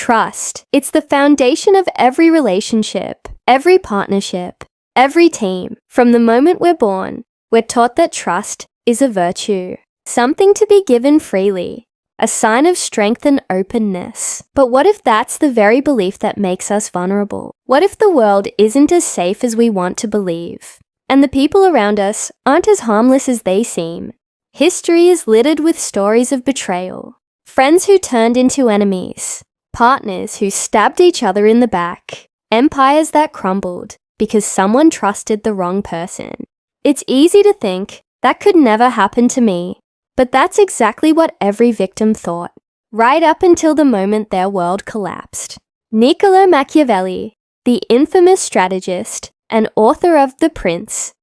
Trust. It's the foundation of every relationship, every partnership, every team. From the moment we're born, we're taught that trust is a virtue, something to be given freely, a sign of strength and openness. But what if that's the very belief that makes us vulnerable? What if the world isn't as safe as we want to believe, and the people around us aren't as harmless as they seem? History is littered with stories of betrayal, friends who turned into enemies, partners who stabbed each other in the back, empires that crumbled because someone trusted the wrong person. It's easy to think, that could never happen to me. But that's exactly what every victim thought, right up until the moment their world collapsed. Niccolò Machiavelli, the infamous strategist and author of The Prince,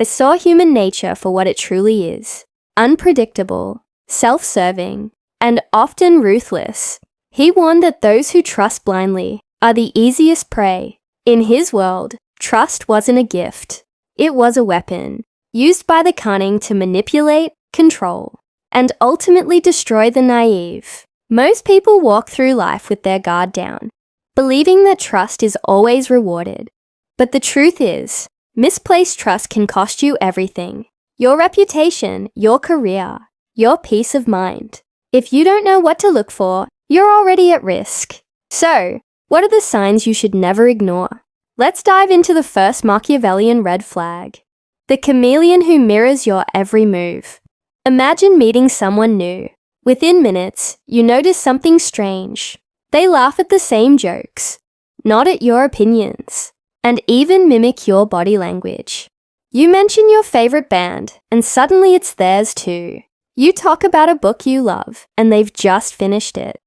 saw human nature for what it truly is: unpredictable, self-serving, and often ruthless. He warned that those who trust blindly are the easiest prey. In his world, trust wasn't a gift. It was a weapon, used by the cunning to manipulate, control, and ultimately destroy the naive. Most people walk through life with their guard down, believing that trust is always rewarded. But the truth is, misplaced trust can cost you everything: your reputation, your career, your peace of mind. If you don't know what to look for, you're already at risk. So, what are the signs you should never ignore? Let's dive into the first Machiavellian red flag: the chameleon who mirrors your every move. Imagine meeting someone new. Within minutes, you notice something strange. They laugh at the same jokes, nod at your opinions, and even mimic your body language. You mention your favorite band, and suddenly it's theirs too. You talk about a book you love, and they've just finished it.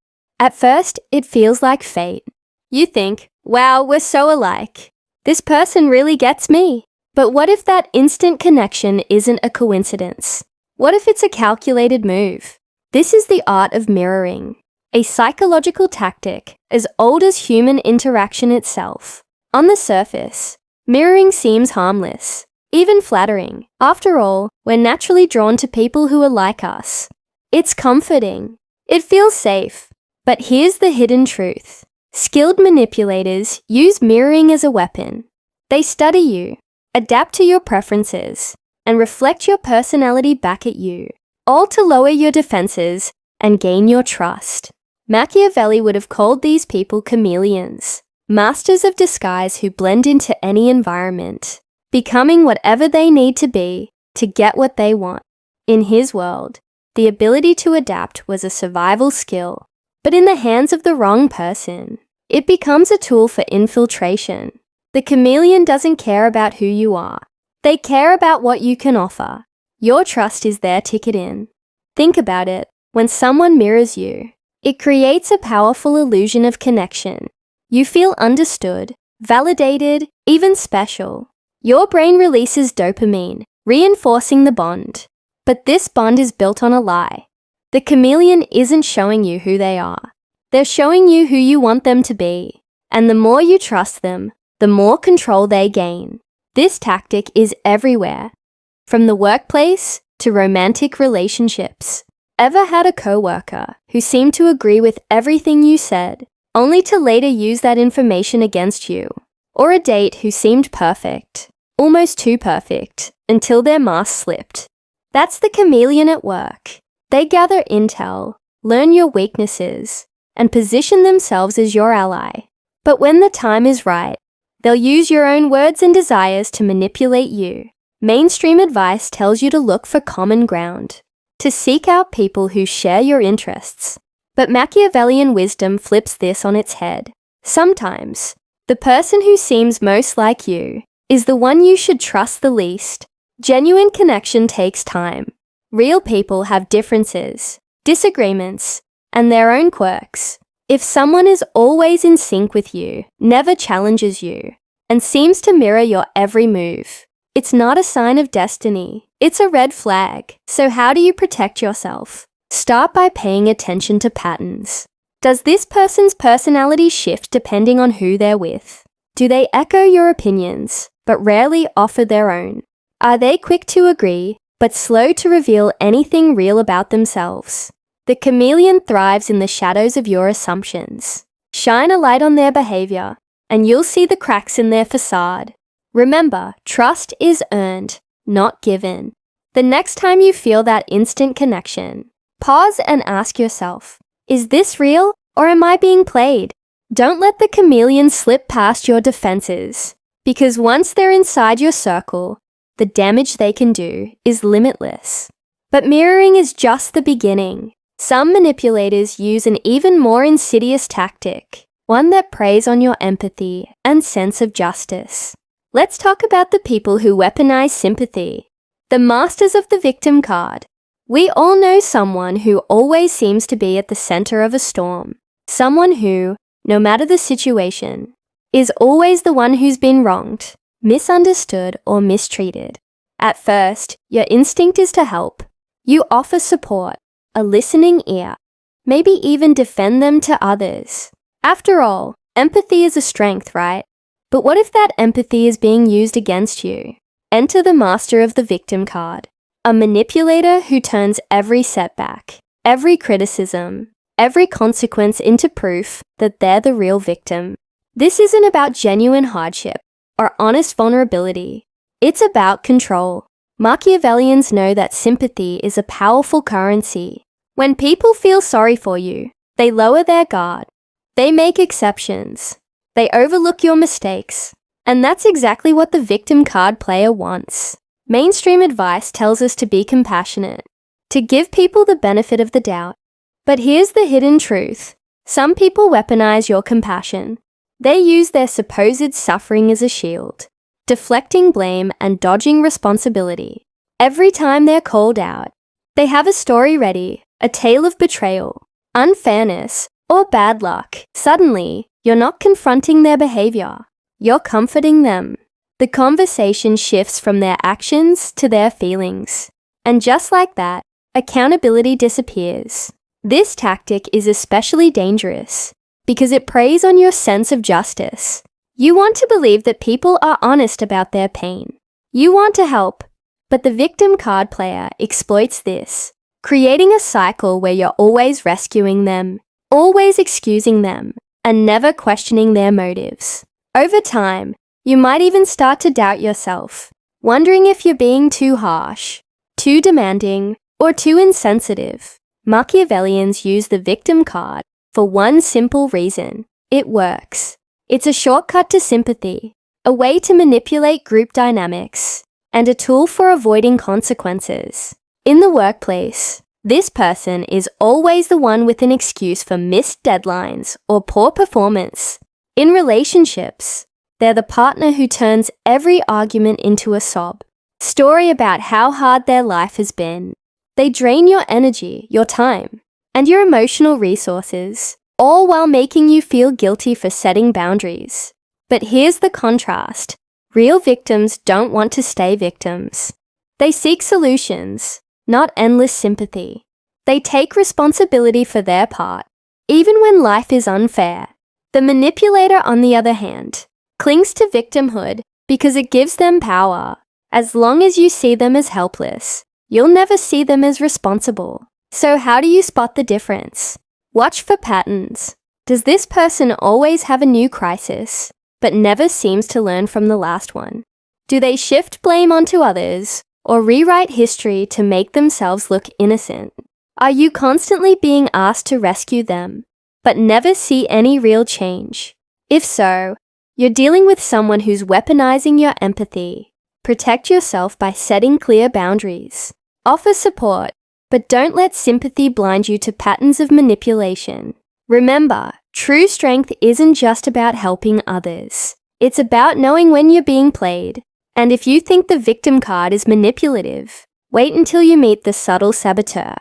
At first, it feels like fate. You think, wow, we're so alike. This person really gets me. But what if that instant connection isn't a coincidence? What if it's a calculated move? This is the art of mirroring, a psychological tactic as old as human interaction itself. On the surface, mirroring seems harmless, even flattering. After all, we're naturally drawn to people who are like us. It's comforting. It feels safe. But here's the hidden truth. Skilled manipulators use mirroring as a weapon. They study you, adapt to your preferences, and reflect your personality back at you, all to lower your defenses and gain your trust. Machiavelli would have called these people chameleons, masters of disguise who blend into any environment, becoming whatever they need to be to get what they want. In his world, the ability to adapt was a survival skill, but in the hands of the wrong person, it becomes a tool for infiltration. The chameleon doesn't care about who you are. They care about what you can offer. Your trust is their ticket in. Think about it. When someone mirrors you, it creates a powerful illusion of connection. You feel understood, validated, even special. Your brain releases dopamine, reinforcing the bond. But this bond is built on a lie. The chameleon isn't showing you who they are. They're showing you who you want them to be. And the more you trust them, the more control they gain. This tactic is everywhere, from the workplace to romantic relationships. Ever had a coworker who seemed to agree with everything you said, only to later use that information against you? Or a date who seemed perfect, almost too perfect, until their mask slipped? That's the chameleon at work. They gather intel, learn your weaknesses, and position themselves as your ally. But when the time is right, they'll use your own words and desires to manipulate you. Mainstream advice tells you to look for common ground, to seek out people who share your interests. But Machiavellian wisdom flips this on its head. Sometimes, the person who seems most like you is the one you should trust the least. Genuine connection takes time. Real people have differences, disagreements, and their own quirks. If someone is always in sync with you, never challenges you, and seems to mirror your every move, it's not a sign of destiny. It's a red flag. So how do you protect yourself? Start by paying attention to patterns. Does this person's personality shift depending on who they're with? Do they echo your opinions, but rarely offer their own? Are they quick to agree, but slow to reveal anything real about themselves? The chameleon thrives in the shadows of your assumptions. Shine a light on their behavior, and you'll see the cracks in their facade. Remember, trust is earned, not given. The next time you feel that instant connection, pause and ask yourself, is this real or am I being played? Don't let the chameleons slip past your defenses, because once they're inside your circle, the damage they can do is limitless. But mirroring is just the beginning. Some manipulators use an even more insidious tactic, one that preys on your empathy and sense of justice. Let's talk about the people who weaponize sympathy. The masters of the victim card. We all know someone who always seems to be at the center of a storm. Someone who, no matter the situation, is always the one who's been wronged, misunderstood, or mistreated. At first, your instinct is to help. You offer support, a listening ear, maybe even defend them to others. After all, empathy is a strength, right? But what if that empathy is being used against you? Enter the master of the victim card, a manipulator who turns every setback, every criticism, every consequence into proof that they're the real victim. This isn't about genuine hardship or honest vulnerability. It's about control. Machiavellians know that sympathy is a powerful currency. When people feel sorry for you, they lower their guard. They make exceptions. They overlook your mistakes. And that's exactly what the victim card player wants. Mainstream advice tells us to be compassionate, to give people the benefit of the doubt. But here's the hidden truth. Some people weaponize your compassion. They use their supposed suffering as a shield, deflecting blame and dodging responsibility. Every time they're called out, they have a story ready, a tale of betrayal, unfairness, or bad luck. Suddenly, you're not confronting their behavior. You're comforting them. The conversation shifts from their actions to their feelings. And just like that, accountability disappears. This tactic is especially dangerous because it preys on your sense of justice. You want to believe that people are honest about their pain. You want to help, but the victim card player exploits this, creating a cycle where you're always rescuing them, always excusing them, and never questioning their motives. Over time, you might even start to doubt yourself, wondering if you're being too harsh, too demanding, or too insensitive. Machiavellians use the victim card for one simple reason. It works. It's a shortcut to sympathy, a way to manipulate group dynamics, and a tool for avoiding consequences. In the workplace, this person is always the one with an excuse for missed deadlines or poor performance. In relationships, they're the partner who turns every argument into a sob story about how hard their life has been. They drain your energy, your time, and your emotional resources, all while making you feel guilty for setting boundaries. But here's the contrast. Real victims don't want to stay victims. They seek solutions, not endless sympathy. They take responsibility for their part, even when life is unfair. The manipulator, on the other hand, clings to victimhood because it gives them power. As long as you see them as helpless, you'll never see them as responsible. So how do you spot the difference? Watch for patterns. Does this person always have a new crisis, but never seems to learn from the last one? Do they shift blame onto others, or rewrite history to make themselves look innocent? Are you constantly being asked to rescue them, but never see any real change? If so, you're dealing with someone who's weaponizing your empathy. Protect yourself by setting clear boundaries. Offer support, but don't let sympathy blind you to patterns of manipulation. Remember, true strength isn't just about helping others. It's about knowing when you're being played. And if you think the victim card is manipulative, wait until you meet the subtle saboteur,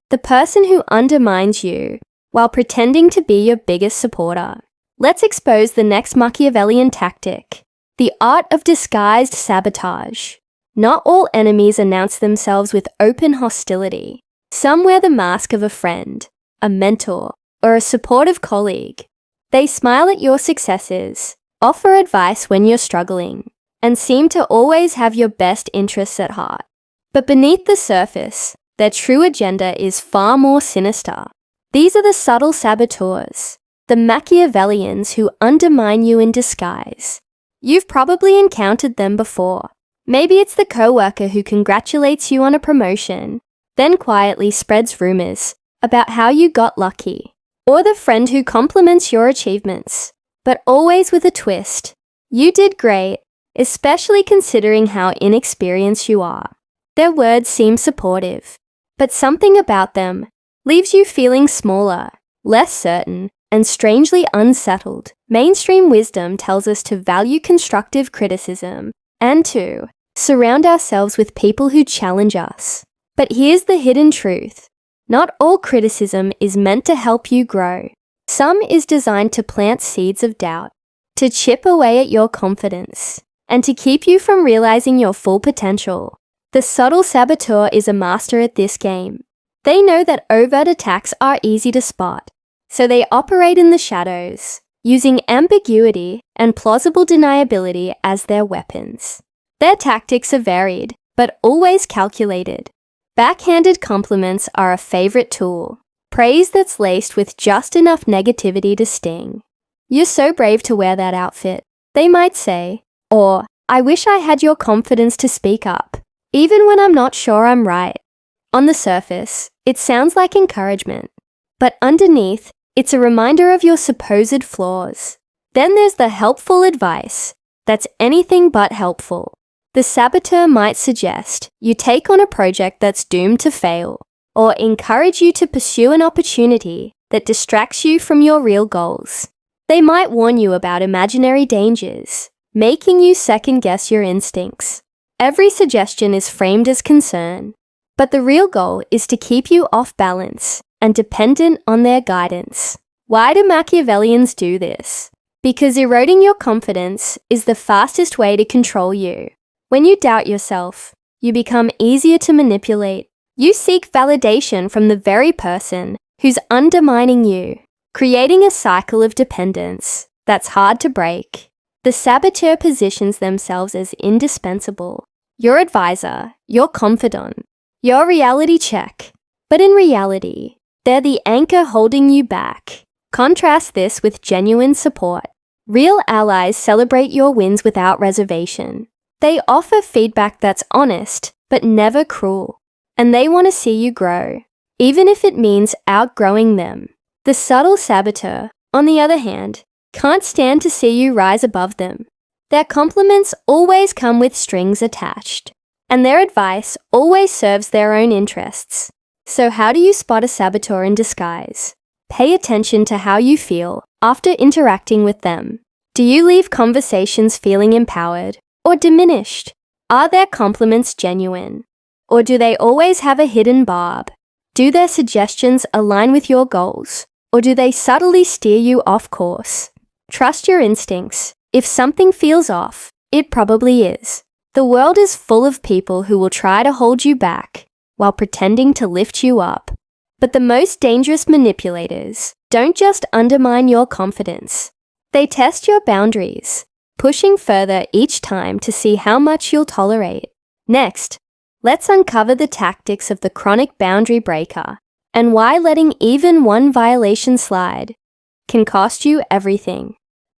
the person who undermines you while pretending to be your biggest supporter. Let's expose the next Machiavellian tactic, the art of disguised sabotage. Not all enemies announce themselves with open hostility. Some wear the mask of a friend, a mentor, or a supportive colleague. They smile at your successes, offer advice when you're struggling, and seem to always have your best interests at heart. But beneath the surface, their true agenda is far more sinister. These are the subtle saboteurs, the Machiavellians who undermine you in disguise. You've probably encountered them before. Maybe it's the coworker who congratulates you on a promotion, then quietly spreads rumors about how you got lucky. Or the friend who compliments your achievements, but always with a twist. You did great, especially considering how inexperienced you are. Their words seem supportive, but something about them leaves you feeling smaller, less certain, and strangely unsettled. Mainstream wisdom tells us to value constructive criticism and to surround ourselves with people who challenge us. But here's the hidden truth. Not all criticism is meant to help you grow. Some is designed to plant seeds of doubt, to chip away at your confidence, and to keep you from realizing your full potential. The subtle saboteur is a master at this game. They know that overt attacks are easy to spot, so they operate in the shadows, using ambiguity and plausible deniability as their weapons. Their tactics are varied, but always calculated. Backhanded compliments are a favorite tool. Praise that's laced with just enough negativity to sting. You're so brave to wear that outfit, they might say. Or, I wish I had your confidence to speak up, even when I'm not sure I'm right. On the surface, it sounds like encouragement, but underneath, it's a reminder of your supposed flaws. Then there's the helpful advice that's anything but helpful. The saboteur might suggest you take on a project that's doomed to fail, or encourage you to pursue an opportunity that distracts you from your real goals. They might warn you about imaginary dangers, making you second-guess your instincts. Every suggestion is framed as concern, but the real goal is to keep you off balance and dependent on their guidance. Why do Machiavellians do this? Because eroding your confidence is the fastest way to control you. When you doubt yourself, you become easier to manipulate. You seek validation from the very person who's undermining you, creating a cycle of dependence that's hard to break. The saboteur positions themselves as indispensable, your advisor, your confidant, your reality check. But in reality, they're the anchor holding you back. Contrast this with genuine support. Real allies celebrate your wins without reservation. They offer feedback that's honest, but never cruel. And they want to see you grow, even if it means outgrowing them. The subtle saboteur, on the other hand, can't stand to see you rise above them. Their compliments always come with strings attached, and their advice always serves their own interests. So how do you spot a saboteur in disguise? Pay attention to how you feel after interacting with them. Do you leave conversations feeling empowered or diminished? Are their compliments genuine? Or do they always have a hidden barb? Do their suggestions align with your goals? Or do they subtly steer you off course? Trust your instincts. If something feels off, it probably is. The world is full of people who will try to hold you back while pretending to lift you up. But the most dangerous manipulators don't just undermine your confidence. They test your boundaries, pushing further each time to see how much you'll tolerate. Next, let's uncover the tactics of the chronic boundary breaker and why letting even one violation slide can cost you everything.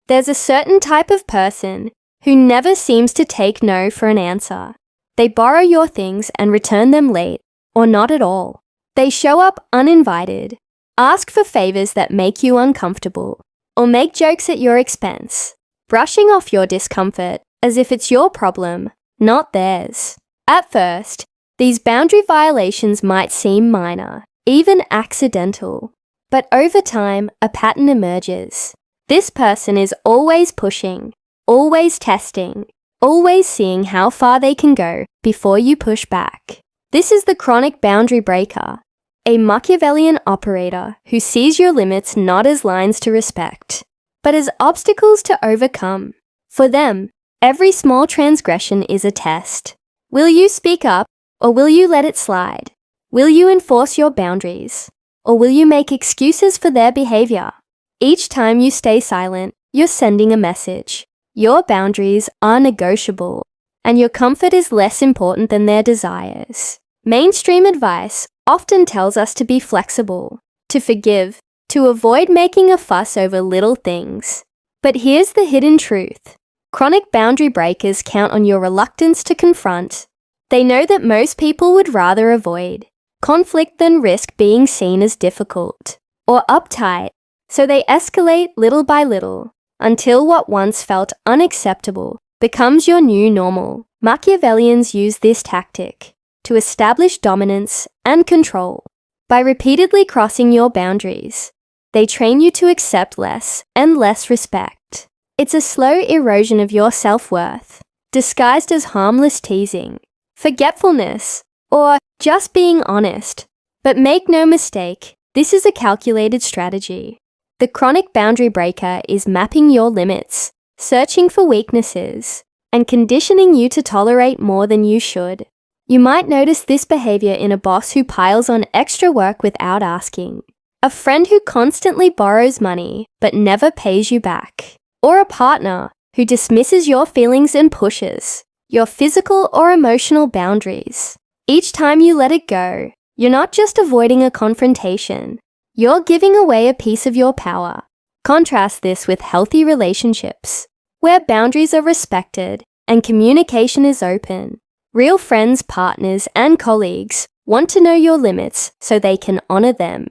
There's a certain type of person who never seems to take no for an answer. They borrow your things and return them late, or not at all. They show up uninvited, ask for favors that make you uncomfortable, or make jokes at your expense, brushing off your discomfort as if it's your problem, not theirs. At first, these boundary violations might seem minor, even accidental, but over time, a pattern emerges. This person is always pushing, always testing, always seeing how far they can go before you push back. This is the chronic boundary breaker, a Machiavellian operator who sees your limits not as lines to respect, but as obstacles to overcome. For them, every small transgression is a test. Will you speak up, or will you let it slide? Will you enforce your boundaries, or will you make excuses for their behavior? Each time you stay silent, you're sending a message. Your boundaries are negotiable, and your comfort is less important than their desires. Mainstream advice often tells us to be flexible, to forgive, to avoid making a fuss over little things. But here's the hidden truth. Chronic boundary breakers count on your reluctance to confront. They know that most people would rather avoid conflict than risk being seen as difficult or uptight, so they escalate little by little until what once felt unacceptable becomes your new normal. Machiavellians use this tactic to establish dominance and control. By repeatedly crossing your boundaries, they train you to accept less and less respect. It's a slow erosion of your self-worth, disguised as harmless teasing, forgetfulness, or just being honest. But make no mistake, this is a calculated strategy. The chronic boundary breaker is mapping your limits, searching for weaknesses, and conditioning you to tolerate more than you should. You might notice this behavior in a boss who piles on extra work without asking, a friend who constantly borrows money but never pays you back, or a partner who dismisses your feelings and pushes your physical or emotional boundaries. Each time you let it go, you're not just avoiding a confrontation, you're giving away a piece of your power. Contrast this with healthy relationships, where boundaries are respected and communication is open. Real friends, partners, and colleagues want to know your limits so they can honor them.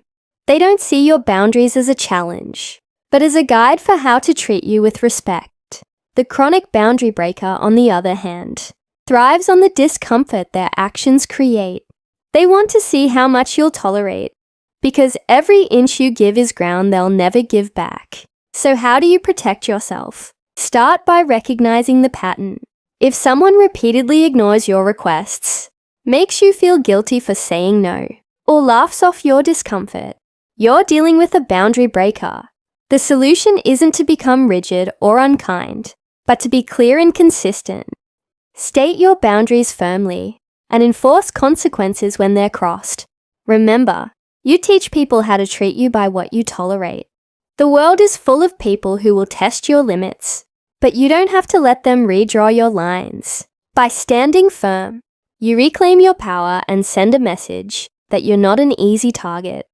They don't see your boundaries as a challenge, but as a guide for how to treat you with respect. The chronic boundary breaker, on the other hand, thrives on the discomfort their actions create. They want to see how much you'll tolerate, because every inch you give is ground they'll never give back. So how do you protect yourself? Start by recognizing the pattern. If someone repeatedly ignores your requests, makes you feel guilty for saying no, or laughs off your discomfort, you're dealing with a boundary breaker. The solution isn't to become rigid or unkind, but to be clear and consistent. State your boundaries firmly and enforce consequences when they're crossed. Remember, you teach people how to treat you by what you tolerate. The world is full of people who will test your limits, but you don't have to let them redraw your lines. By standing firm, you reclaim your power and send a message that you're not an easy target.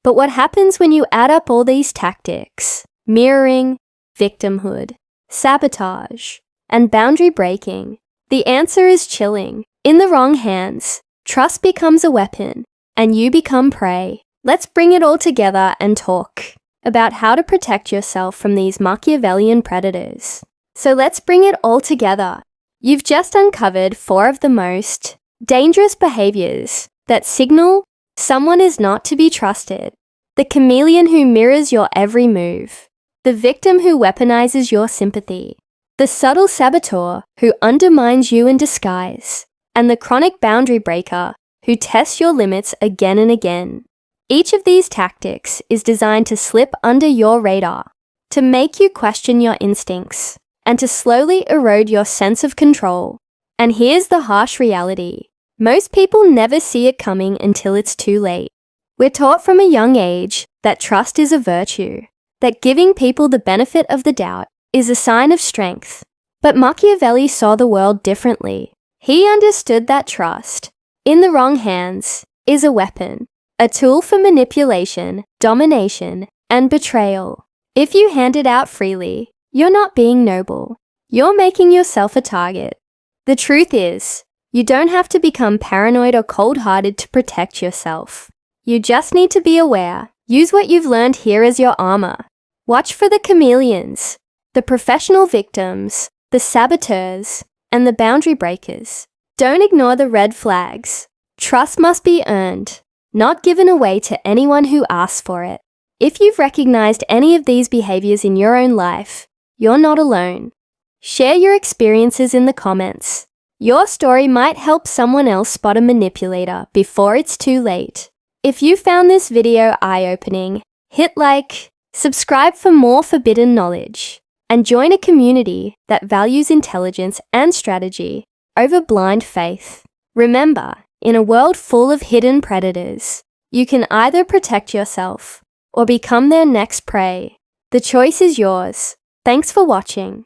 But what happens when you add up all these tactics? Mirroring, victimhood, sabotage, and boundary breaking. The answer is chilling. In the wrong hands, trust becomes a weapon, and you become prey. Let's bring it all together and talk about how to protect yourself from these Machiavellian predators. So let's bring it all together. You've just uncovered 4 of the most dangerous behaviors that signal someone is not to be trusted. The chameleon who mirrors your every move. The victim who weaponizes your sympathy. The subtle saboteur who undermines you in disguise. And the chronic boundary breaker who tests your limits again and again. Each of these tactics is designed to slip under your radar, to make you question your instincts, and to slowly erode your sense of control. And here's the harsh reality. Most people never see it coming until it's too late. We're taught from a young age that trust is a virtue, that giving people the benefit of the doubt is a sign of strength. But Machiavelli saw the world differently. He understood that trust, in the wrong hands, is a weapon, a tool for manipulation, domination, and betrayal. If you hand it out freely, you're not being noble. You're making yourself a target. The truth is, you don't have to become paranoid or cold-hearted to protect yourself. You just need to be aware. Use what you've learned here as your armor. Watch for the chameleons, the professional victims, the saboteurs, and the boundary breakers. Don't ignore the red flags. Trust must be earned, not given away to anyone who asks for it. If you've recognized any of these behaviors in your own life, you're not alone. Share your experiences in the comments. Your story might help someone else spot a manipulator before it's too late. If you found this video eye-opening, hit like, subscribe for more forbidden knowledge, and join a community that values intelligence and strategy over blind faith. Remember, in a world full of hidden predators, you can either protect yourself or become their next prey. The choice is yours. Thanks for watching.